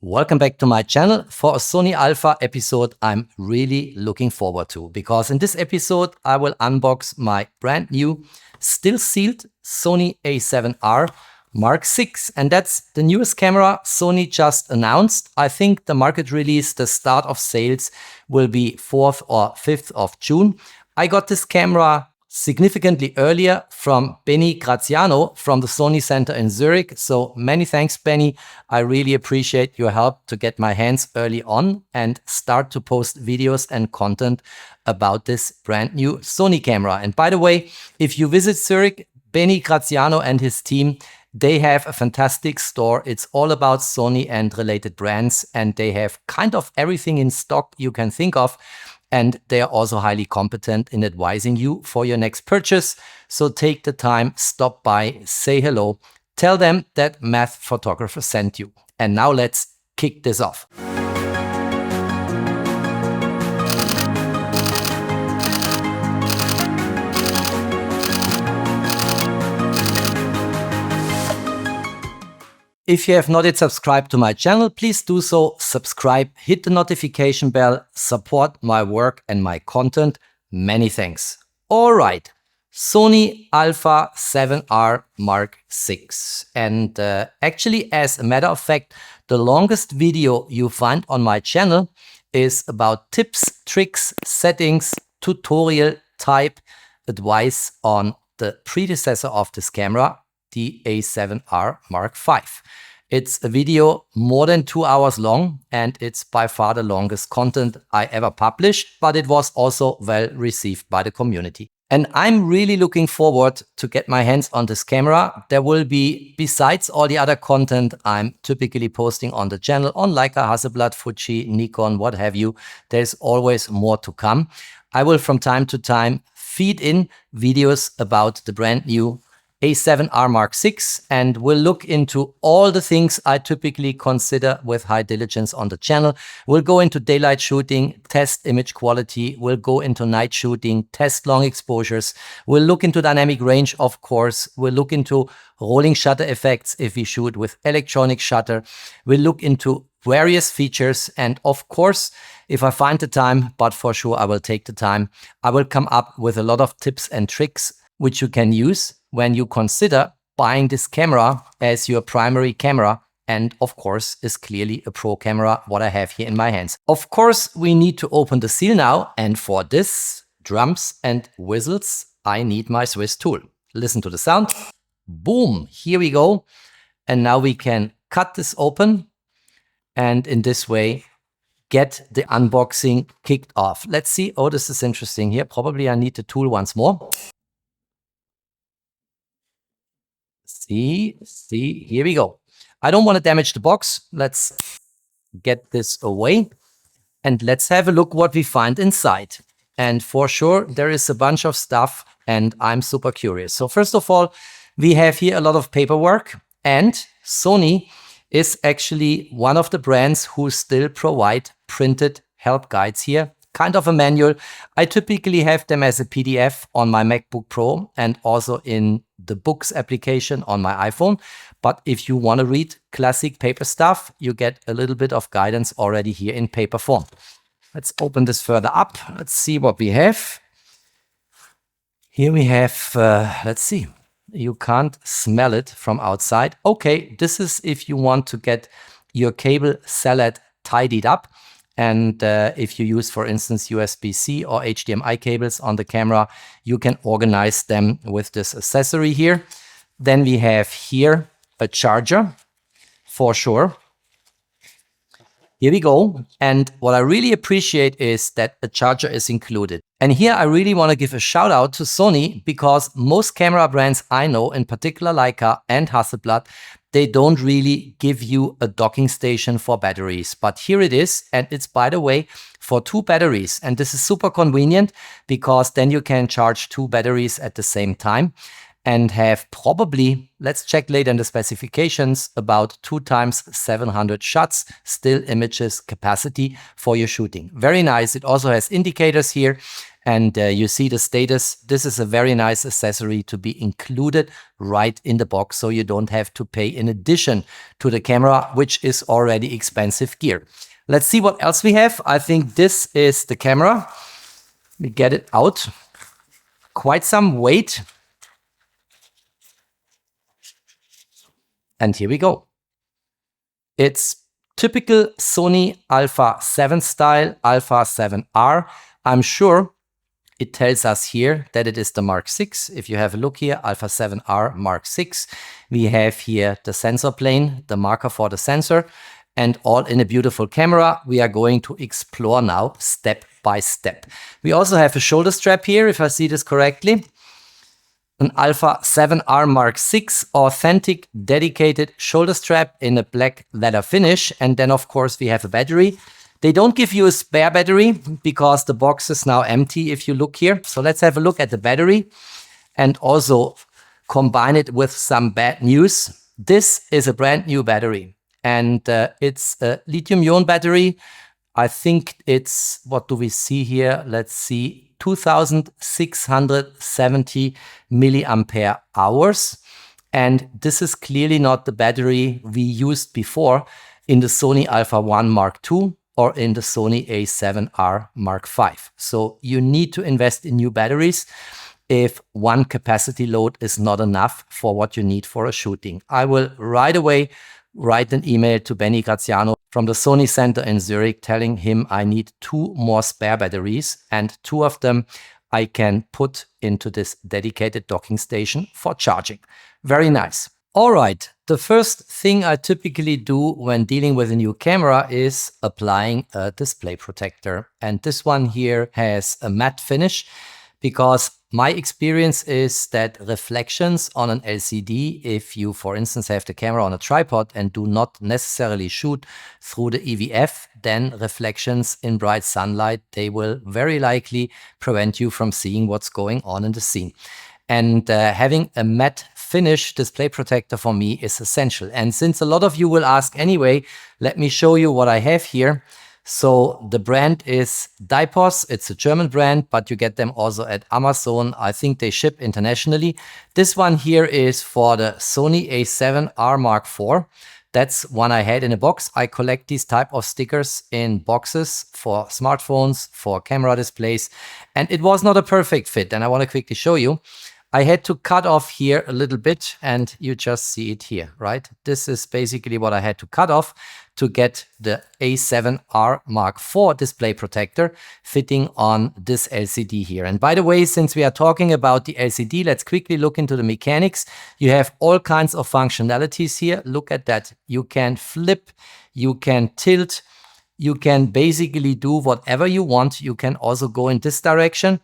Welcome back to my channel for a Sony Alpha episode I'm really looking forward to, because in this episode I will unbox my brand new, still sealed Sony a7R Mark VI, and that's the newest camera Sony just announced. I think the market release, the start of sales, will be 4th or 5th of June. I got this camera significantly earlier from Benny Graziano from the Sony Center in Zurich. So many thanks, Benny. I really appreciate your help to get my hands early on and start to post videos and content about this brand new Sony camera. And by the way, if you visit Zurich, Benny Graziano and his team, they have a fantastic store. It's all about Sony and related brands, and they have kind of everything in stock you can think of. And they are also highly competent in advising you for your next purchase. So take the time, stop by, say hello, tell them that Math Photographer sent you. And now let's kick this off. If you have not yet subscribed to my channel, please do so. Subscribe, hit the notification bell, support my work and my content. Many thanks. All right, Sony Alpha 7R Mark VI. And actually, as a matter of fact, the longest video you find on my channel is about tips, tricks, settings, tutorial type advice on the predecessor of this camera, the a7R Mark V. It's a video more than 2 hours long, and it's by far the longest content I ever published, but it was also well received by the community. And I'm really looking forward to get my hands on this camera. There will be, besides all the other content I'm typically posting on the channel, on Leica, Hasselblad, Fuji, Nikon, what have you, there's always more to come. I will from time to time feed in videos about the brand new a7R Mark VI, and we'll look into all the things I typically consider with high diligence on the channel. We'll go into daylight shooting, test image quality. We'll go into night shooting, test long exposures. We'll look into dynamic range, of course. We'll look into rolling shutter effects if we shoot with electronic shutter. We'll look into various features, and of course, if I find the time, but for sure I will take the time, I will come up with a lot of tips and tricks which you can use when you consider buying this camera as your primary camera, and of course is clearly a pro camera what I have here in my hands. Of course, we need to open the seal now, and for this, drums and whistles, I need my Swiss tool. Listen to the sound. Boom, here we go. And now we can cut this open and in this way get the unboxing kicked off. Let's see. Oh, this is interesting here. Probably I need the tool once more. See, here we go. I don't want to damage the box. Let's get this away and let's have a look what we find inside. And for sure, there is a bunch of stuff and I'm super curious. So first of all, we have here a lot of paperwork, and Sony is actually one of the brands who still provide printed help guides here. Kind of a manual. I typically have them as a PDF on my MacBook Pro and also in the Books application on my iPhone. But if you want to read classic paper stuff, you get a little bit of guidance already here in paper form. Let's open this further up. Let's see what we have. Here we have, let's see. You can't smell it from outside. Okay, this is if you want to get your cable salad tidied up. And if you use, for instance, USB-C or HDMI cables on the camera, you can organize them with this accessory here. Then we have here a charger, for sure. Here we go. And what I really appreciate is that a charger is included. And here I really want to give a shout out to Sony, because most camera brands I know, in particular Leica and Hasselblad, they don't really give you a docking station for batteries. But here it is, and it's, by the way, for 2 batteries. And this is super convenient because then you can charge 2 batteries at the same time and have probably, let's check later in the specifications, about 2 times 700 shots still images capacity for your shooting. Very nice. It also has indicators here. and you see the status. This is a very nice accessory to be included right in the box, so you don't have to pay in addition to the camera, which is already expensive gear. Let's see what else we have. I think this is the camera. We get it out. Quite some weight. And here we go. It's typical Sony Alpha 7 style, Alpha 7R. I'm sure it tells us here that it is the Mark 6. If you have a look here, Alpha 7R Mark 6. We have here the sensor plane, the marker for the sensor, and all in a beautiful camera. We are going to explore now step by step. We also have a shoulder strap here, if I see this correctly. An Alpha 7R Mark 6 authentic dedicated shoulder strap in a black leather finish. And then of course we have a battery. They don't give you a spare battery because the box is now empty if you look here. So let's have a look at the battery and also combine it with some bad news. This is a brand new battery and it's a lithium-ion battery. I think it's, what do we see here? Let's see. 2670 milliampere hours. And this is clearly not the battery we used before in the Sony Alpha 1 Mark II or in the Sony a7R Mark V. So you need to invest in new batteries if one capacity load is not enough for what you need for a shooting. I will right away write an email to Benny Graziano from the Sony Center in Zurich telling him I need 2 more spare batteries, and 2 of them I can put into this dedicated docking station for charging. Very nice. All right, the first thing I typically do when dealing with a new camera is applying a display protector. And this one here has a matte finish because my experience is that reflections on an LCD, if you, for instance, have the camera on a tripod and do not necessarily shoot through the EVF, then reflections in bright sunlight, they will very likely prevent you from seeing what's going on in the scene. And having a matte finish display protector for me is essential. And since a lot of you will ask anyway, let me show you what I have here. So the brand is Dipos. It's a German brand, but you get them also at Amazon. I think they ship internationally. This one here is for the Sony a7R Mark IV. That's one I had in a box. I collect these type of stickers in boxes for smartphones, for camera displays, and it was not a perfect fit. And I want to quickly show you. I had to cut off here a little bit, and you just see it here, right? This is basically what I had to cut off to get the a7R Mark IV display protector fitting on this LCD here. And by the way, since we are talking about the LCD, let's quickly look into the mechanics. You have all kinds of functionalities here. Look at that. You can flip, you can tilt, you can basically do whatever you want. You can also go in this direction.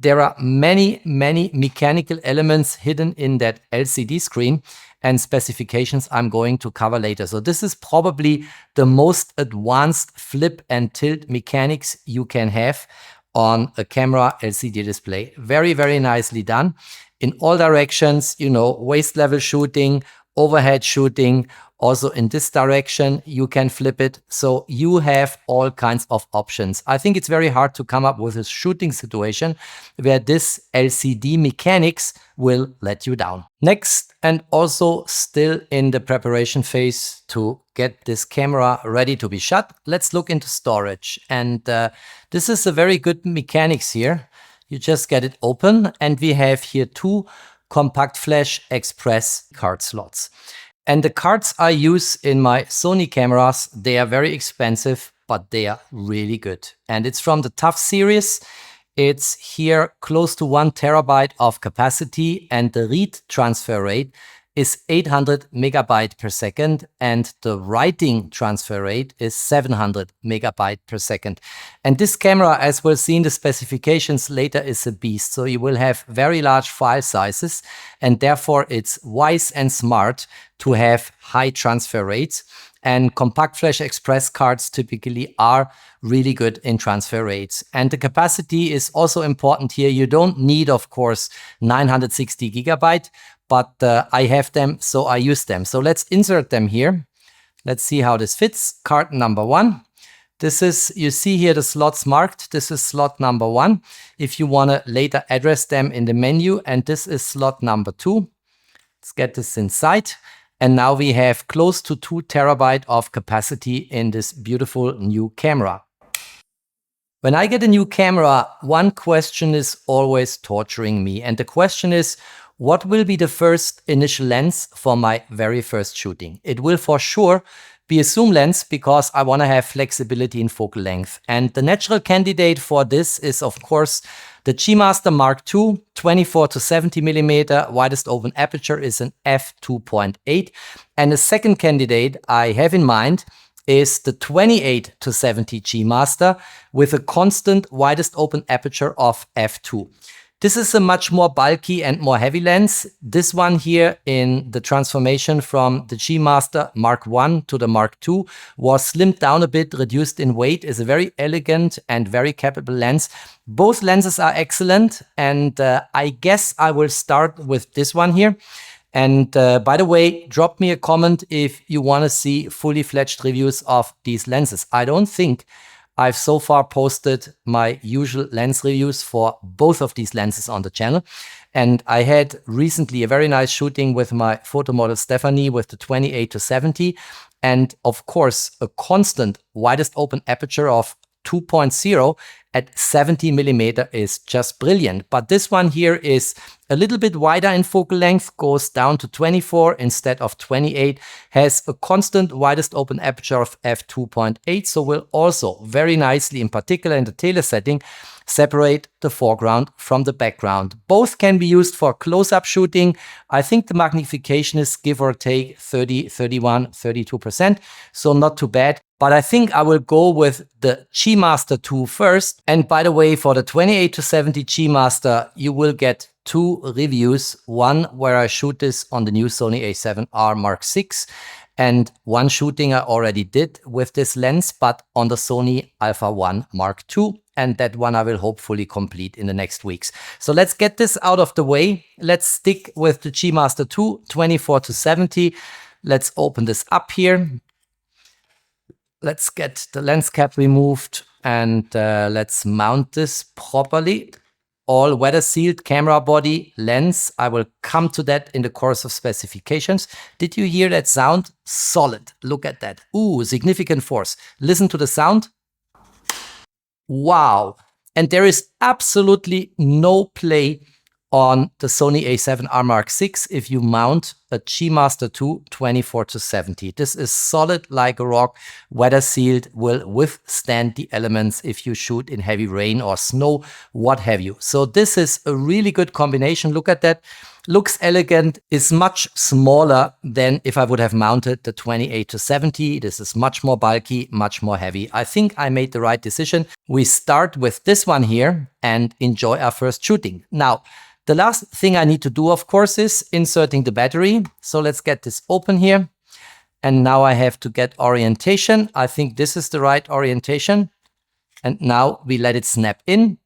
There are many mechanical elements hidden in that LCD screen and specifications I'm going to cover later. So this is probably the most advanced flip and tilt mechanics you can have on a camera LCD display. Very nicely done in all directions, you know, waist level shooting, overhead shooting. Also in this direction, you can flip it. So you have all kinds of options. I think it's very hard to come up with a shooting situation where this LCD mechanics will let you down. Next, and also still in the preparation phase to get this camera ready to be shot, let's look into storage. And this is a very good mechanics here. You just get it open, and we have here 2 Compact Flash Express card slots. And the cards I use in my Sony cameras, they are very expensive, but they are really good. And it's from the TUF series. It's here close to 1 terabyte of capacity, and the read transfer rate is 800 megabyte per second, and the writing transfer rate is 700 megabyte per second. And this camera, as we'll see in the specifications later, is a beast. So you will have very large file sizes, and therefore it's wise and smart to have high transfer rates. And Compact Flash Express cards typically are really good in transfer rates. And the capacity is also important here. You don't need, of course, 960 gigabyte, but I have them, so I use them. So let's insert them here. Let's see how this fits. Card number 1. This is, you see here the slots marked. This is slot number 1 if you want to later address them in the menu, and this is slot number 2. Let's get this inside. And now we have close to 2 terabyte of capacity in this beautiful new camera. When I get a new camera, one question is always torturing me. And the question is, what will be the first initial lens for my very first shooting? It will for sure be a zoom lens because I want to have flexibility in focal length. And the natural candidate for this is, of course, the G Master Mark II, 24 to 70 millimeter, widest open aperture is an f2.8. And the second candidate I have in mind is the 28 to 70 G Master with a constant widest open aperture of f2. This is a much more bulky and more heavy lens. This one here in the transformation from the G Master Mark I to the Mark II was slimmed down a bit, reduced in weight, is a very elegant and very capable lens. Both lenses are excellent, and I guess I will start with this one here. And by the way, drop me a comment if you want to see fully fledged reviews of these lenses. I don't think I've so far posted my usual lens reviews for both of these lenses on the channel. And I had recently a very nice shooting with my photo model Stephanie with the 28 to 70. And of course, a constant widest open aperture of 2.0 at 70 millimeter is just brilliant. But this one here is a little bit wider in focal length, goes down to 24 instead of 28, has a constant widest open aperture of f2.8, so will also very nicely, in particular in the tailor setting, separate the foreground from the background. Both can be used for close-up shooting. I think the magnification is give or take 30, 31, 32%, so not too bad. But I think I will go with the G Master 2 first. And by the way, for the 28 to 70 G Master, you will get 2 reviews. One where I shoot this on the new Sony a7R Mark VI, and one shooting I already did with this lens, but on the Sony Alpha 1 Mark II. And that one I will hopefully complete in the next weeks. So let's get this out of the way. Let's stick with the G Master 2, 24 to 70. Let's open this up here. Let's get the lens cap removed and let's mount this properly. All weather sealed camera body lens. I will come to that in the course of specifications. Did you hear that sound? Solid. Look at that. Ooh, significant force. Listen to the sound. Wow. And there is absolutely no play on the Sony a7R Mark VI if you mount a G Master 2 24 to 70. This is solid like a rock, weather sealed, will withstand the elements if you shoot in heavy rain or snow, what have you. So this is a really good combination. Look at that. Looks elegant, is much smaller than if I would have mounted the 28 to 70. This is much more bulky, much more heavy. I think I made the right decision. We start with this one here and enjoy our first shooting. Now, the last thing I need to do, of course, is inserting the battery. So let's get this open here. And now I have to get orientation. I think this is the right orientation. And now we let it snap in.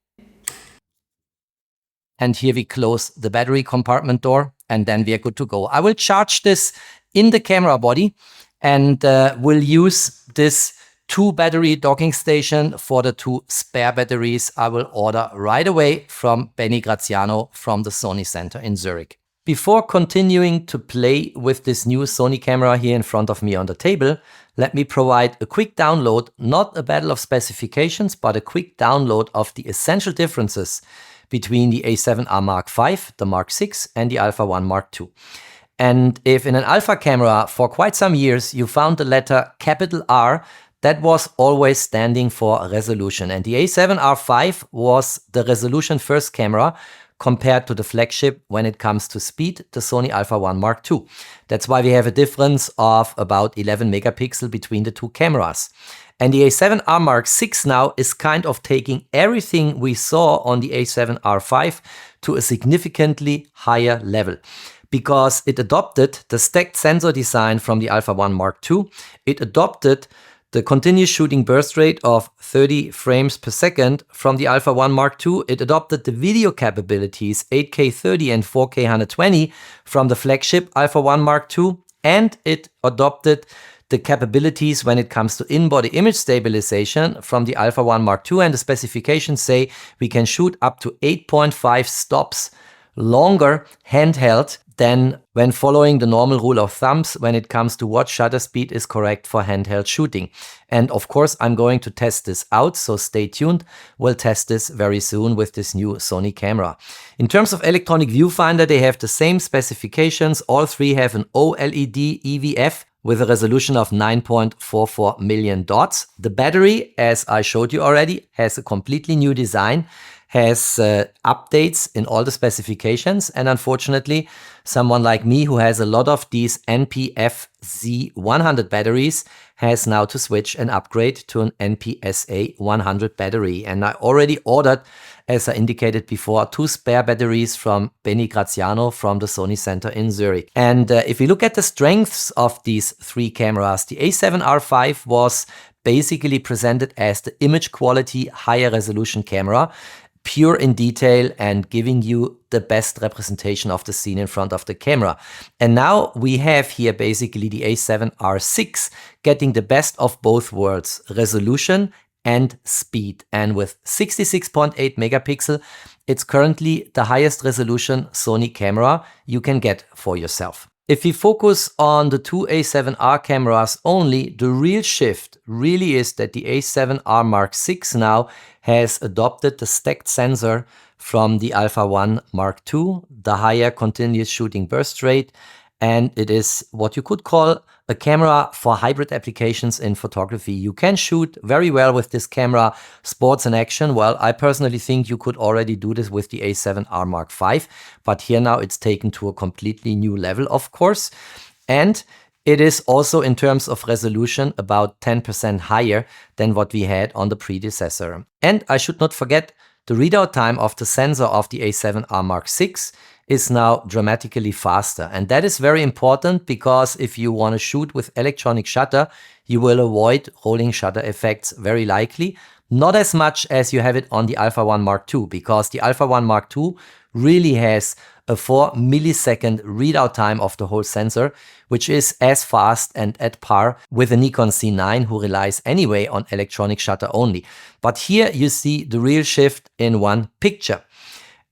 And here we close the battery compartment door, and then we are good to go. I will charge this in the camera body and will use this 2 battery docking station for the 2 spare batteries I will order right away from Benny Graziano from the Sony Center in Zurich. Before continuing to play with this new Sony camera here in front of me on the table, let me provide a quick download, not a battle of specifications, but a quick download of the essential differences between the a7R Mark V, the Mark VI, and the Alpha 1 Mark II. And if in an Alpha camera for quite some years you found the letter capital R, that was always standing for resolution. And the a7R V was the resolution first camera compared to the flagship when it comes to speed, the Sony Alpha 1 Mark II. That's why we have a difference of about 11 megapixels between the 2 cameras. And the a7R Mark VI now is kind of taking everything we saw on the a7R V to a significantly higher level, because it adopted the stacked sensor design from the Alpha 1 Mark II. It adopted the continuous shooting burst rate of 30 frames per second from the Alpha 1 Mark II. It adopted the video capabilities 8K 30 and 4K 120 from the flagship Alpha 1 Mark II. And it adopted the capabilities when it comes to in-body image stabilization from the Alpha 1 Mark II, and the specifications say we can shoot up to 8.5 stops longer handheld than when following the normal rule of thumbs when it comes to what shutter speed is correct for handheld shooting. And of course, I'm going to test this out, so stay tuned. We'll test this very soon with this new Sony camera. In terms of electronic viewfinder, they have the same specifications. All three have an OLED EVF with a resolution of 9.44 million dots. The battery, as I showed you already, has a completely new design, has updates in all the specifications, and unfortunately, someone like me who has a lot of these NP-FZ100 batteries has now to switch and upgrade to an NP-SA100 battery. And I already ordered, as I indicated before, 2 spare batteries from Benny Graziano from the Sony Center in Zurich. And if you look at the strengths of these 3 cameras, the A7R5 was basically presented as the image quality higher resolution camera, pure in detail and giving you the best representation of the scene in front of the camera. And now we have here basically the A7R6 getting the best of both worlds, resolution and speed. And with 66.8 megapixel, it's currently the highest resolution Sony camera you can get for yourself. If we focus on the 2 A7R cameras only, the real shift really is that the A7R Mark VI now has adopted the stacked sensor from the Alpha 1 Mark II, the higher continuous shooting burst rate, and it is what you could call a camera for hybrid applications in photography. You can shoot very well with this camera, sports and action. Well, I personally think you could already do this with the A7R Mark V, but here now it's taken to a completely new level, of course. And it is also in terms of resolution about 10% higher than what we had on the predecessor. And I should not forget, the readout time of the sensor of the A7R Mark VI is now dramatically faster. And that is very important because if you want to shoot with electronic shutter, you will avoid rolling shutter effects very likely. Not as much as you have it on the Alpha 1 Mark II, because the Alpha 1 Mark II really has a 4 millisecond readout time of the whole sensor, which is as fast and at par with the Nikon C9, who relies anyway on electronic shutter only. But here you see the real shift in one picture.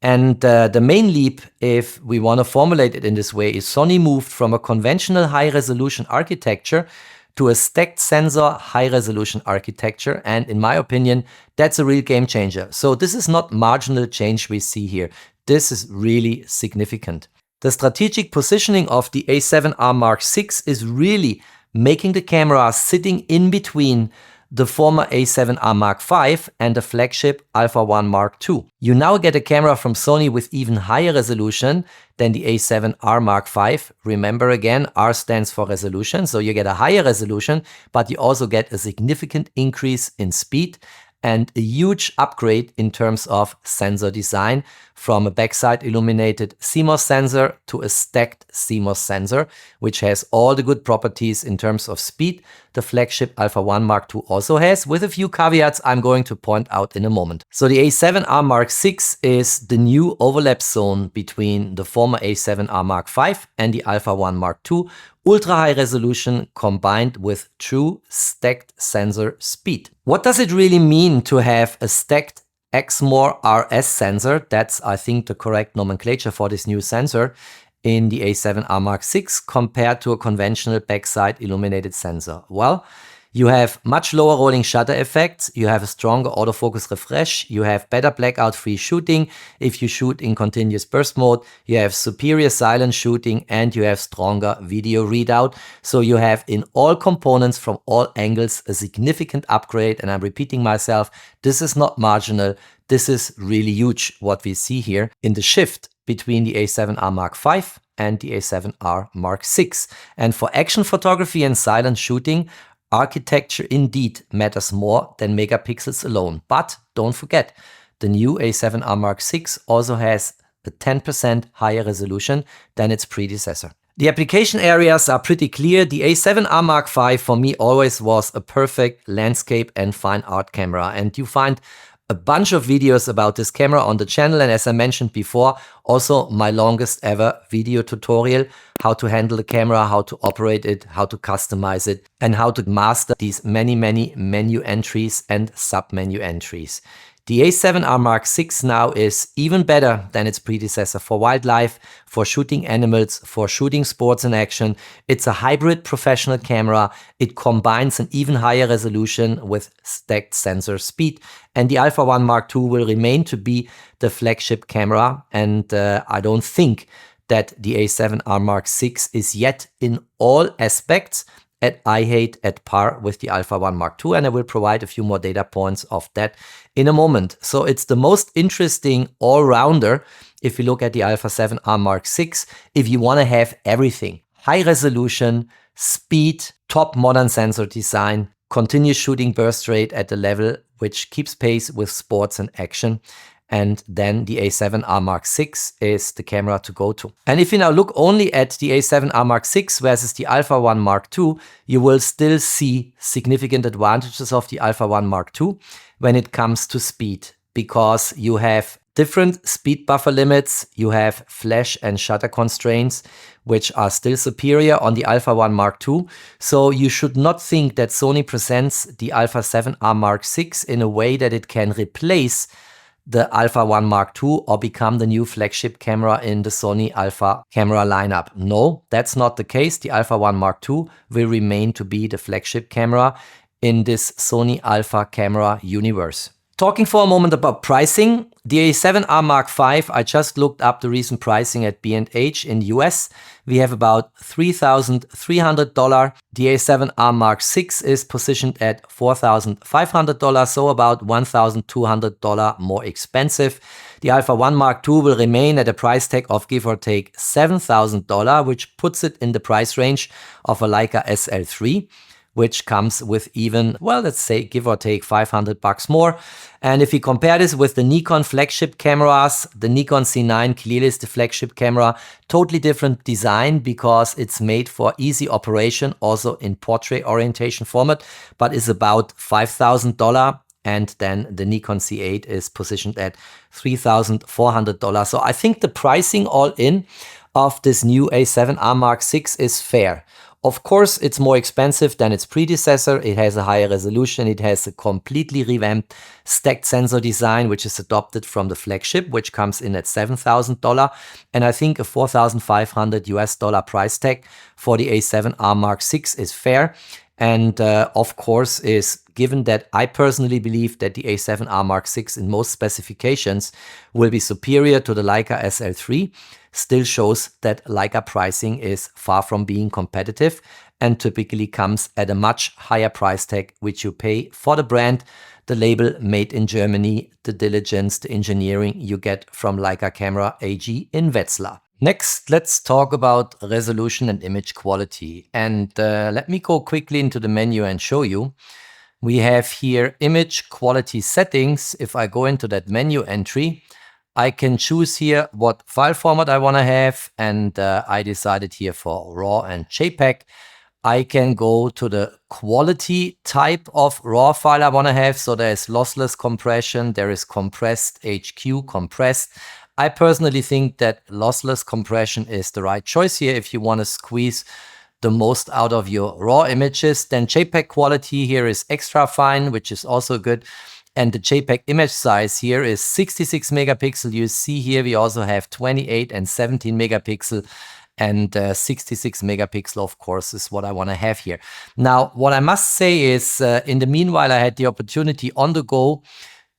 And the main leap, if we want to formulate it in this way, is Sony moved from a conventional high-resolution architecture to a stacked sensor high-resolution architecture. And in my opinion, that's a real game changer. So this is not marginal change we see here. This is really significant. The strategic positioning of the A7R Mark VI is really making the camera sitting in between the former A7R Mark V and the flagship Alpha 1 Mark II. You now get a camera from Sony with even higher resolution than the A7R Mark V. Remember again, R stands for resolution, so you get a higher resolution, but you also get a significant increase in speed and a huge upgrade in terms of sensor design, from a backside illuminated CMOS sensor to a stacked CMOS sensor, which has all the good properties in terms of speed the flagship Alpha 1 Mark II also has, with a few caveats I'm going to point out in a moment. So the A7R Mark VI is the new overlap zone between the former A7R Mark V and the Alpha 1 Mark II, ultra high resolution combined with true stacked sensor speed. What does it really mean to have a stacked Exmor RS sensor? That's, I think, the correct nomenclature for this new sensor in the A7R Mark VI compared to a conventional backside illuminated sensor. Well, you have much lower rolling shutter effects, you have a stronger autofocus refresh, you have better blackout-free shooting if you shoot in continuous burst mode, you have superior silent shooting, and you have stronger video readout. So you have in all components from all angles a significant upgrade, and I'm repeating myself, this is not marginal, this is really huge what we see here in the shift between the A7R Mark V and the A7R Mark VI. And for action photography and silent shooting, architecture indeed matters more than megapixels alone. But don't forget, the new A7R Mark VI also has a 10% higher resolution than its predecessor. The application areas are pretty clear. The A7R Mark V for me always was a perfect landscape and fine art camera, and you find a bunch of videos about this camera on the channel, and as I mentioned before, also my longest ever video tutorial, how to handle the camera, how to operate it, how to customize it, and how to master these many menu entries and sub-menu entries. The A7R Mark VI now is even better than its predecessor for wildlife, for shooting animals, for shooting sports in action. It's a hybrid professional camera. It combines an even higher resolution with stacked sensor speed. And the Alpha 1 Mark II will remain to be the flagship camera. And I don't think that the A7R Mark VI is yet in all aspects at par with the Alpha 1 Mark II, and I will provide a few more data points of that in a moment. So it's the most interesting all-rounder if you look at the Alpha 7R Mark VI, if you want to have everything. High resolution, speed, top modern sensor design, continuous shooting burst rate at a level which keeps pace with sports and action. And then the A7R Mark VI is the camera to go to. And if you now look only at the A7R Mark VI versus the Alpha 1 Mark II, you will still see significant advantages of the Alpha 1 Mark II when it comes to speed, because you have different speed buffer limits, you have flash and shutter constraints, which are still superior on the Alpha 1 Mark II. So you should not think that Sony presents the Alpha 7R Mark VI in a way that it can replace the Alpha 1 Mark II or become the new flagship camera in the Sony Alpha camera lineup. No, that's not the case. The Alpha 1 Mark II will remain to be the flagship camera in this Sony Alpha camera universe. Talking for a moment about pricing, the A7R Mark V, I just looked up the recent pricing at B&H in the US. We have about $3,300. The A7R Mark VI is positioned at $4,500, so about $1,200 more expensive. The Alpha 1 Mark II will remain at a price tag of give or take $7,000, which puts it in the price range of a Leica SL3. Which comes with even, well, let's say give or take $500 more. And if you compare this with the Nikon flagship cameras, the Nikon C9 clearly is the flagship camera, totally different design because it's made for easy operation, also in portrait orientation format, but is about $5,000. And then the Nikon C8 is positioned at $3,400. So I think the pricing all in of this new A7R Mark VI is fair. Of course, it's more expensive than its predecessor. It has a higher resolution. It has a completely revamped stacked sensor design, which is adopted from the flagship, which comes in at $7,000. And I think a $4,500 price tag for the A7R Mark VI is fair. And of course, is given that I personally believe that the A7R Mark VI in most specifications will be superior to the Leica SL3, still shows that Leica pricing is far from being competitive and typically comes at a much higher price tag, which you pay for the brand, the label made in Germany, the diligence, the engineering you get from Leica Camera AG in Wetzlar. Next, let's talk about resolution and image quality. And let me go quickly into the menu and show you. We have here image quality settings. If I go into that menu entry, I can choose here what file format I want to have. And I decided here for RAW and JPEG. I can go to the quality type of RAW file I want to have. So there is lossless compression, there is compressed HQ, compressed. I personally think that lossless compression is the right choice here if you want to squeeze the most out of your raw images. Then JPEG quality here is extra fine, which is also good. And the JPEG image size here is 66 megapixel. You see here we also have 28 and 17 megapixel. And 66 megapixel, of course, is what I want to have here. Now, what I must say is, in the meanwhile, I had the opportunity on the go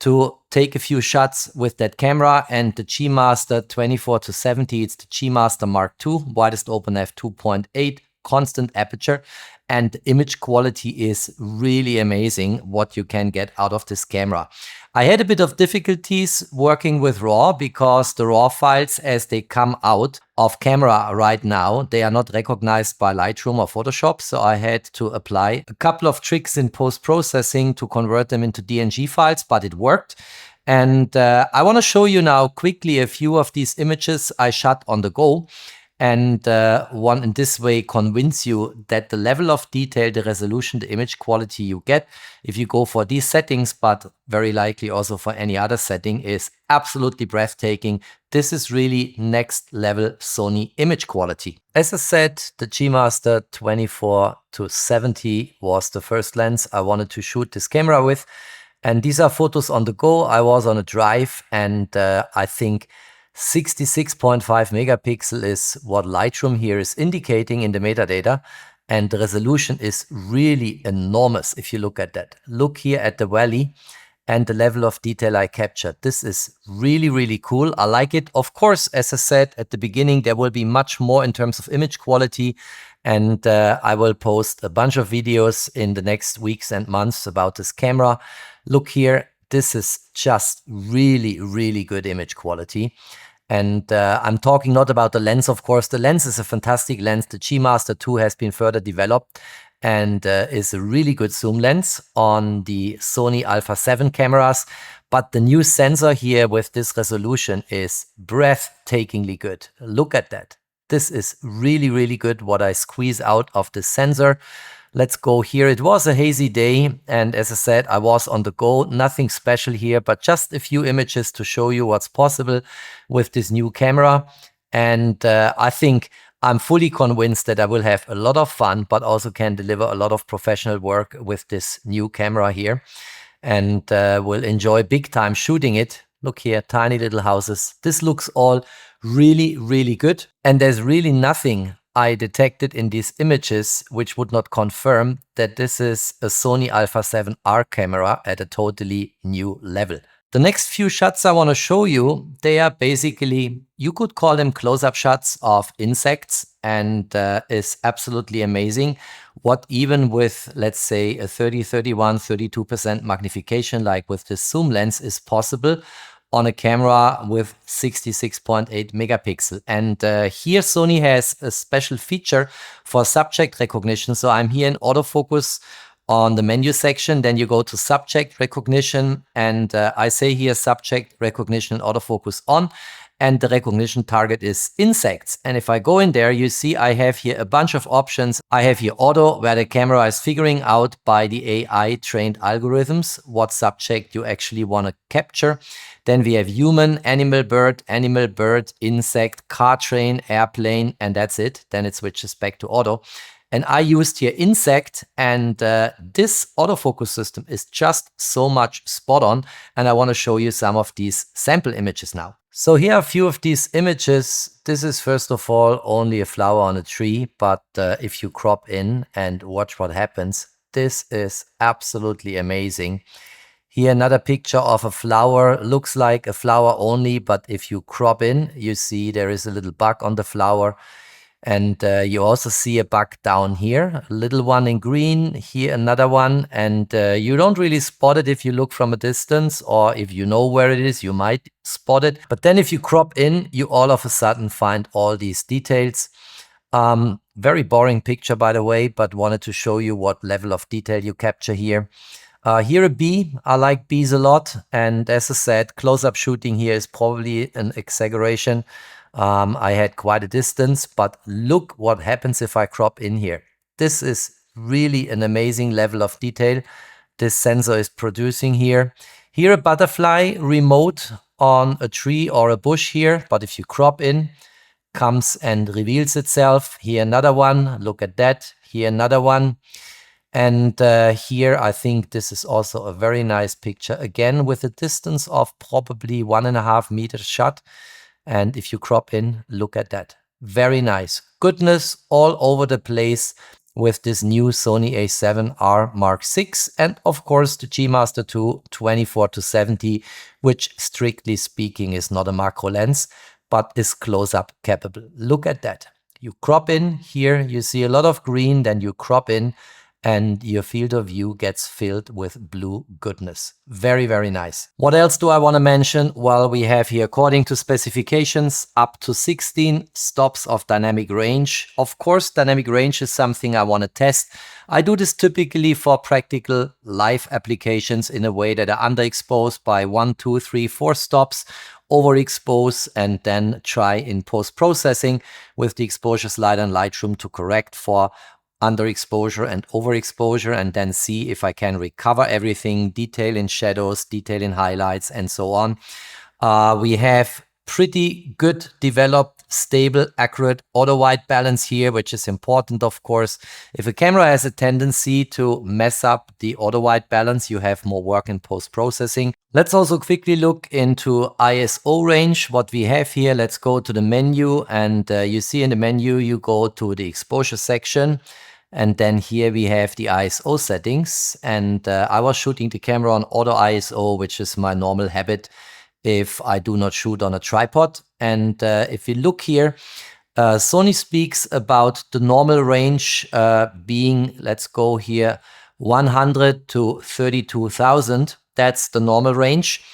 to take a few shots with that camera and the G Master 24-70. It's the G Master Mark II, widest open f2.8, constant aperture, and the image quality is really amazing what you can get out of this camera. I had a bit of difficulties working with RAW because the RAW files as they come out of camera right now, they are not recognized by Lightroom or Photoshop. So I had to apply a couple of tricks in post-processing to convert them into DNG files, but it worked. And I want to show you now quickly a few of these images I shot on the go. and one in this way convince you that the level of detail, the resolution, the image quality you get if you go for these settings, but very likely also for any other setting, is absolutely breathtaking. This is really next level Sony image quality. As I said, the G Master 24-70 was the first lens I wanted to shoot this camera with. And these are photos on the go. I was on a drive, and I think 66.5 megapixel is what Lightroom here is indicating in the metadata. And the resolution is really enormous if you look at that. Look here at the valley and the level of detail I captured. This is really, really cool. I like it. Of course, as I said at the beginning, there will be much more in terms of image quality. And I will post a bunch of videos in the next weeks and months about this camera. Look here, this is just really, really good image quality. And I'm talking not about the lens, of course. The lens is a fantastic lens. The G Master 2 has been further developed and is a really good zoom lens on the Sony Alpha 7 cameras. But the new sensor here with this resolution is breathtakingly good. Look at that. This is really, really good what I squeeze out of the sensor. Let's go here. It was a hazy day, and as I said, I was on the go. Nothing special here, but just a few images to show you what's possible with this new camera. And I think I'm fully convinced that I will have a lot of fun, but also can deliver a lot of professional work with this new camera here, and will enjoy big time shooting it. Look here, tiny little houses. This looks all really, really good. And there's really nothing I detected in these images which would not confirm that this is a Sony Alpha 7R camera at a totally new level. The next few shots I want to show you, they are basically, you could call them close-up shots of insects, and is absolutely amazing what even with, let's say, a 30, 31, 32% magnification like with this zoom lens is possible on a camera with 66.8 megapixel. And here Sony has a special feature for subject recognition. So I'm here in autofocus on the menu section, then you go to subject recognition, and I say here subject recognition and autofocus on, and the recognition target is insects. And if I go in there, you see I have here a bunch of options. I have here auto, where the camera is figuring out by the AI trained algorithms what subject you actually want to capture. Then we have human, animal, bird, insect, car, train, airplane, and that's it. Then it switches back to auto. And I used here insect, and this autofocus system is just so much spot on. And I want to show you some of these sample images now. So here are a few of these images. This is first of all only a flower on a tree, but if you crop in and watch what happens, this is absolutely amazing. Here another picture of a flower, looks like a flower only, but if you crop in, you see there is a little bug on the flower. And you also see a bug down here, a little one in green, here another one, and you don't really spot it if you look from a distance, or if you know where it is, you might spot it. But then if you crop in, you all of a sudden find all these details. Very boring picture, by the way, but wanted to show you what level of detail you capture here. Here a bee. I like bees a lot, and as I said, close-up shooting here is probably an exaggeration. I had quite a distance, but look what happens if I crop in here. This is really an amazing level of detail this sensor is producing here. Here a butterfly remote on a tree or a bush here, but if you crop in, comes and reveals itself. Here another one, look at that. Here another one. And here I think this is also a very nice picture, again with a distance of probably 1.5 meters shot. And if you crop in, look at that. Very nice. Goodness all over the place with this new Sony a7R Mark VI. And of course the G Master 2 24-70, which strictly speaking is not a macro lens, but is close-up capable. Look at that. You crop in here, you see a lot of green, then you crop in, and your field of view gets filled with blue goodness. Very, very nice. What else do I want to mention? Well, we have here, according to specifications, up to 16 stops of dynamic range. Of course, dynamic range is something I want to test. I do this typically for practical live applications in a way that are underexposed by 1, 2, 3, 4 stops, overexpose, and then try in post-processing with the exposure slider in Lightroom to correct for underexposure and overexposure, and then see if I can recover everything, detail in shadows, detail in highlights, and so on. We have pretty good developed, stable, accurate auto white balance here, which is important, of course. If a camera has a tendency to mess up the auto white balance, you have more work in post-processing. Let's also quickly look into ISO range, what we have here. Let's go to the menu, and you see in the menu, you go to the exposure section. And then here we have the ISO settings, and I was shooting the camera on auto ISO, which is my normal habit if I do not shoot on a tripod. And if we look here, Sony speaks about the normal range being, let's go here, 100 to 32,000. That's the normal range.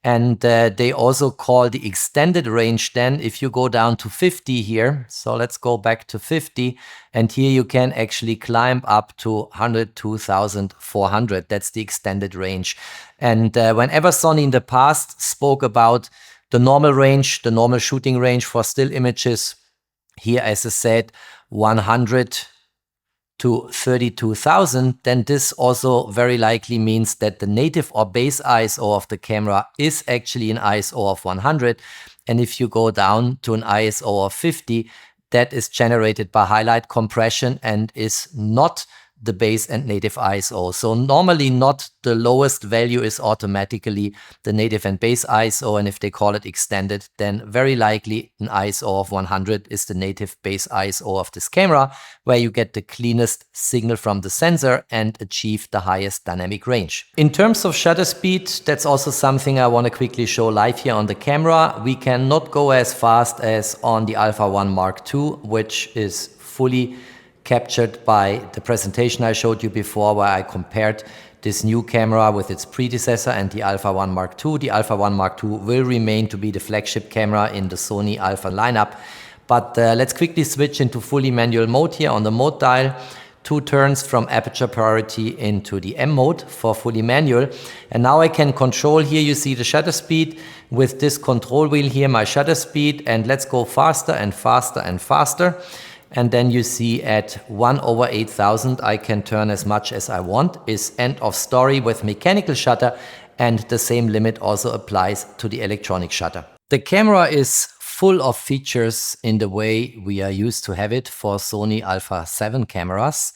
And they also call the extended range then, if you go down to 50 here. So let's go back to 50. And here you can actually climb up to 102,400. That's the extended range. And whenever Sony in the past spoke about the normal range, the normal shooting range for still images, here, as I said, 100 to 32,000, then this also very likely means that the native or base ISO of the camera is actually an ISO of 100. And if you go down to an ISO of 50, that is generated by highlight compression and is not the base and native ISO. So normally not the lowest value is automatically the native and base ISO, and if they call it extended, then very likely an ISO of 100 is the native base ISO of this camera, where you get the cleanest signal from the sensor and achieve the highest dynamic range. In terms of shutter speed, that's also something I want to quickly show live here on the camera. We cannot go as fast as on the Alpha 1 Mark II, which is fully captured by the presentation I showed you before, where I compared this new camera with its predecessor and the Alpha 1 Mark II. The Alpha 1 Mark II will remain to be the flagship camera in the Sony Alpha lineup. But let's quickly switch into fully manual mode here on the mode dial. 2 turns from aperture priority into the M mode for fully manual. And now I can control here, you see the shutter speed with this control wheel here, my shutter speed, and let's go faster and faster and faster. And then you see at 1/8000, I can turn as much as I want, is end of story with mechanical shutter, and the same limit also applies to the electronic shutter. The camera is full of features in the way we are used to have it for Sony Alpha 7 cameras.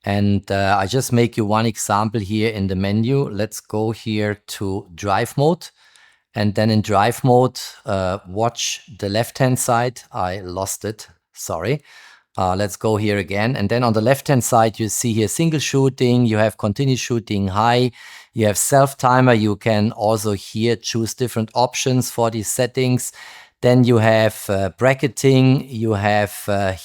And I just make you one example here in the menu. Let's go here to drive mode. And then in drive mode, watch the left-hand side. I lost it, sorry. Let's go here again. And then on the left-hand side, you see here single shooting, you have continuous shooting high, you have self-timer. You can also here choose different options for these settings. Then you have bracketing, you have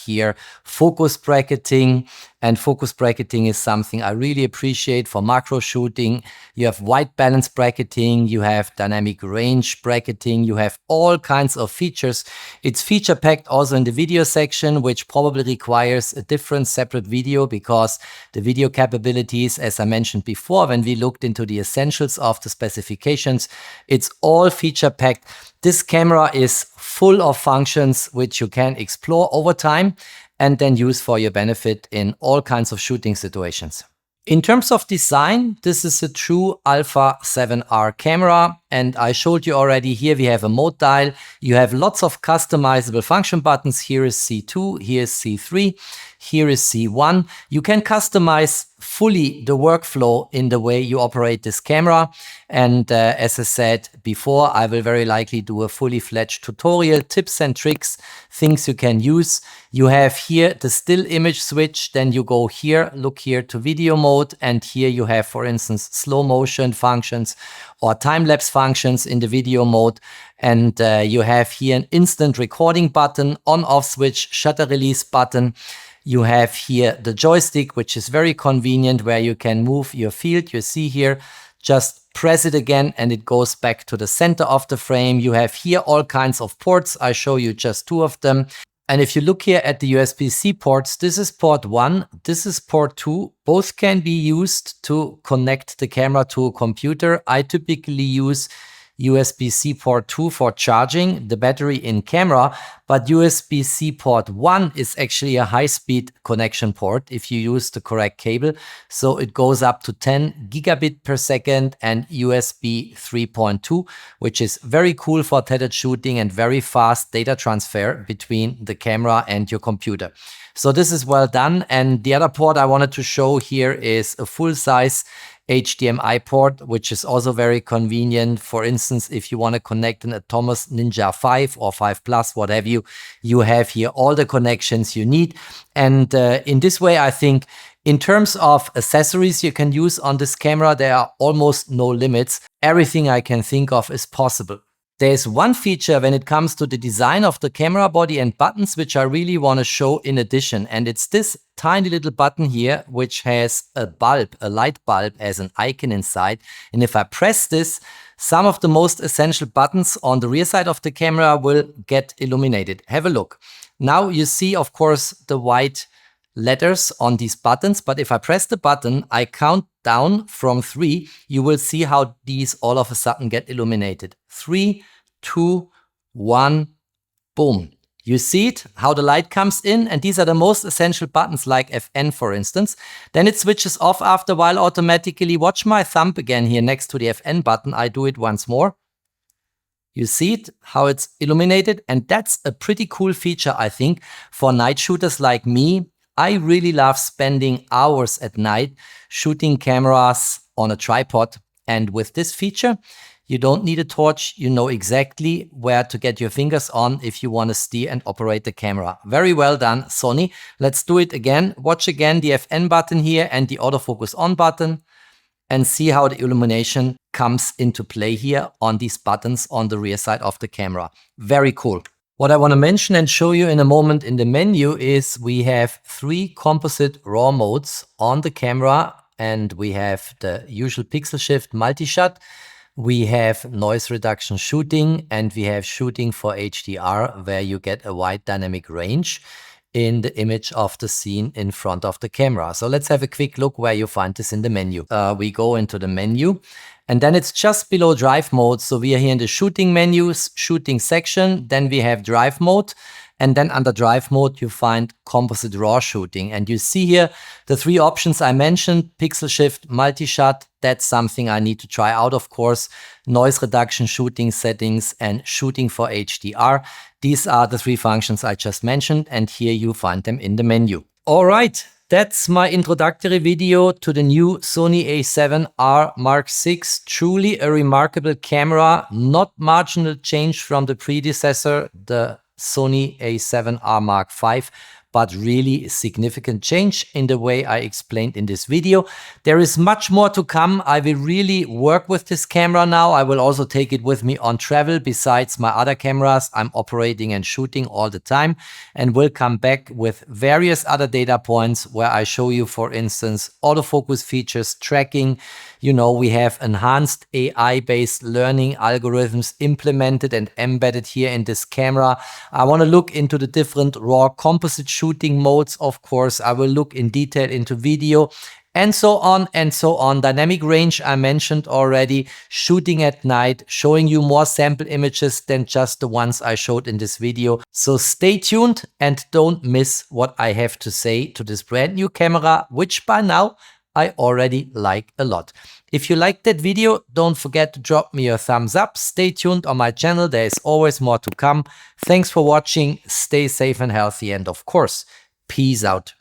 here focus bracketing, and focus bracketing is something I really appreciate for macro shooting. You have white balance bracketing, you have dynamic range bracketing, you have all kinds of features. It's feature packed also in the video section, which probably requires a different separate video, because the video capabilities, as I mentioned before, when we looked into the essentials of the specifications, it's all feature packed. This camera is full of functions which you can explore over time and then use for your benefit in all kinds of shooting situations. In terms of design, this is a true Alpha 7R camera, and I showed you already here we have a mode dial. You have lots of customizable function buttons. Here is C2, here is C3, here is C1. You can customize fully the workflow in the way you operate this camera. And as I said before, I will very likely do a fully fledged tutorial, tips and tricks, things you can use. You have here the still image switch, then you go here, look here to video mode, and here you have, for instance, slow motion functions or time-lapse functions in the video mode. And you have here an instant recording button, on-off switch, shutter release button. You have here the joystick, which is very convenient, where you can move your field. You see here, just press it again and it goes back to the center of the frame. You have here all kinds of ports. I show you just two of them. And if you look here at the USB-C ports, this is port 1, this is port 2. Both can be used to connect the camera to a computer. I typically use USB-C port 2 for charging the battery in camera, but USB-C port 1 is actually a high-speed connection port if you use the correct cable. So it goes up to 10 gigabit per second and USB 3.2, which is very cool for tethered shooting and very fast data transfer between the camera and your computer. So this is well done. And the other port I wanted to show here is a full-size HDMI port, which is also very convenient. For instance, if you want to connect an Atomos Ninja 5 or 5 Plus, what have you, you have here all the connections you need. And in this way, I think in terms of accessories you can use on this camera, there are almost no limits. Everything I can think of is possible. There's one feature when it comes to the design of the camera body and buttons, which I really want to show in addition. And it's this tiny little button here, which has a bulb, a light bulb as an icon inside. And if I press this, some of the most essential buttons on the rear side of the camera will get illuminated. Have a look. Now you see, of course, the white letters on these buttons, but if I press the button, I count down from 3, you will see how these all of a sudden get illuminated. 3, 2, 1, boom. You see it, how the light comes in, and these are the most essential buttons like FN, for instance. Then it switches off after a while automatically. Watch my thumb again here next to the FN button. I do it once more. You see it, how it's illuminated, and that's a pretty cool feature, I think, for night shooters like me. I really love spending hours at night shooting cameras on a tripod. And with this feature, you don't need a torch. You know exactly where to get your fingers on if you want to steer and operate the camera. Very well done, Sony. Let's do it again. Watch again the FN button here and the autofocus on button and see how the illumination comes into play here on these buttons on the rear side of the camera. Very cool. What I want to mention and show you in a moment in the menu is we have 3 composite RAW modes on the camera, and we have the usual pixel shift multi-shot, we have noise reduction shooting, and we have shooting for HDR, where you get a wide dynamic range in the image of the scene in front of the camera. So let's have a quick look where you find this in the menu. We go into the menu. And then it's just below drive mode. So we are here in the shooting menus, shooting section. Then we have drive mode. And then under drive mode, you find composite RAW shooting. And you see here the 3 options I mentioned: pixel shift, multi-shot. That's something I need to try out, of course. Noise reduction shooting settings and shooting for HDR. These are the 3 functions I just mentioned. And here you find them in the menu. All right. That's my introductory video to the new Sony a7R Mark VI. Truly a remarkable camera, not marginal change from the predecessor, the Sony a7R Mark V, but really significant change in the way I explained in this video. There is much more to come. I will really work with this camera now. I will also take it with me on travel besides my other cameras I'm operating and shooting all the time, and will come back with various other data points where I show you, for instance, autofocus features, tracking. You know, we have enhanced AI-based learning algorithms implemented and embedded here in this camera. I want to look into the different raw composite shooting modes, of course. I will look in detail into video and so on and so on. Dynamic range I mentioned already, shooting at night, showing you more sample images than just the ones I showed in this video. So stay tuned and don't miss what I have to say to this brand new camera, which by now I already like a lot. If you liked that video, don't forget to drop me a thumbs up. Stay tuned on my channel. There is always more to come. Thanks for watching. Stay safe and healthy. And of course, peace out.